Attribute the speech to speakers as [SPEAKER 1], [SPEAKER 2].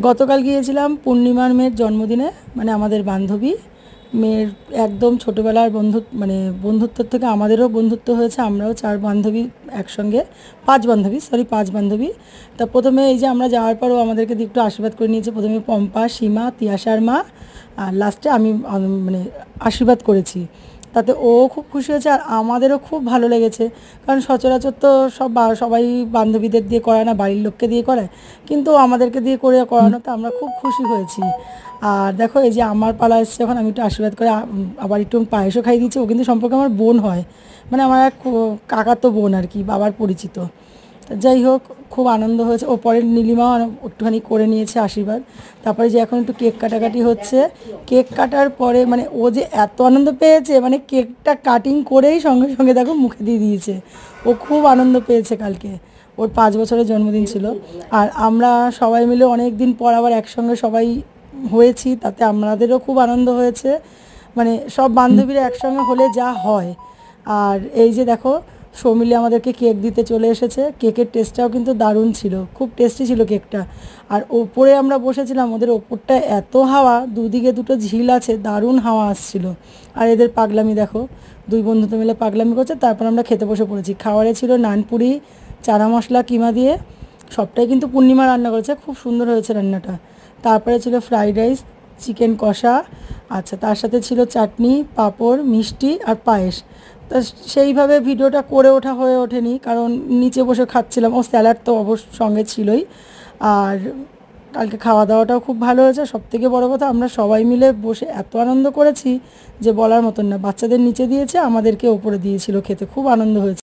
[SPEAKER 1] গতকাল গিয়েছিলাম পূর্ণিমার মেয়ের জন্মদিনে, মানে আমাদের বান্ধবী মেয়ের একদম ছোটোবেলার মানে বন্ধুত্বের থেকে আমাদেরও বন্ধুত্ব হয়েছে। আমরাও 4 বান্ধবী একসঙ্গে, 5 বান্ধবী, সরি 5 বান্ধবী। তা প্রথমে এই যে আমরা যাওয়ার পরও আমাদেরকে দিয়ে একটু আশীর্বাদ করে নিয়েছে। প্রথমে পম্পা, সীমা, তিয়াশার মা, আর লাস্টে আমি মানে আশীর্বাদ করেছি। তাতে ও খুব খুশি হয়েছে আর আমাদেরও খুব ভালো লেগেছে। কারণ সচরাচর তো সবাই বান্ধবীদের দিয়ে করায় না, বাড়ির লোককে দিয়ে করায়, কিন্তু আমাদেরকে দিয়ে করানোতে আমরা খুব খুশি হয়েছি। আর দেখো এই যে আমার পালা এসছে, এখন আমি একটু আশীর্বাদ করে আবার একটু পায়েসও খাই দিয়েছি। ও কিন্তু সম্পর্কে আমার বোন হয়, মানে আমার এক কাকাতো বোন আর কি, বাবার পরিচিত। যাই হোক, খুব আনন্দ হয়েছে। ও পরে নীলিমাও একটুখানি করে নিয়েছে আশীর্বাদ। তারপরে যে এখন একটু কেক কাটাকাটি হচ্ছে। কেক কাটার পরে মানে ও যে এত আনন্দ পেয়েছে, মানে কেকটা কাটিং করেই সঙ্গে সঙ্গে দেখো মুখে দিয়ে দিয়েছে। ও খুব আনন্দ পেয়েছে কালকে, ওর 5 বছরের জন্মদিন ছিল। আর আমরা সবাই মিলে অনেক দিন পর আবার একসঙ্গে সবাই হয়েছি, তাতে আমাদেরও খুব আনন্দ হয়েছে। মানে সব বান্ধবীরা একসঙ্গে হলে যা হয়। আর এই যে দেখো, সৌমিলি আমাদেরকে কেক দিতে চলে এসেছে। কেকের টেস্টটাও কিন্তু দারুণ ছিল, খুব টেস্টি ছিল কেকটা। আর ওপরে আমরা বসেছিলাম, ওদের ওপরটা এত হাওয়া, দুদিকে দুটো ঝিল আছে, দারুণ হাওয়া আসছিল। আর এদের পাগলামি দেখো, 2 বন্ধুতে মিলে পাগলামি করছে। তারপর আমরা খেতে বসে পড়েছি। খাবারে ছিল নানপুরি, চানা মশলা কিমা দিয়ে, সবটাই কিন্তু পূর্ণিমা রান্না করেছে, খুব সুন্দর হয়েছে রান্নাটা। তারপরে ছিল ফ্রাইড রাইস, চিকেন কষা, আচ্ছা তার সাথে ছিল চাটনি, পাঁপড়, মিষ্টি আর পায়েস। তা সেইভাবে ভিডিওটা করে ওঠা হয়ে ওঠেনি, কারণ নিচে বসে খাচ্ছিলাম। ও স্যালাড তো অবশ্য সঙ্গে ছিলই। আর কালকে খাওয়া দাওয়াটাও খুব ভালো হয়েছে। সবথেকে বড় কথা, আমরা সবাই মিলে বসে এত আনন্দ করেছি যে বলার মতন না। বাচ্চাদের নিচে দিয়েছে, আমাদেরকে ওপরে দিয়েছিল খেতে, খুব আনন্দ হয়েছে।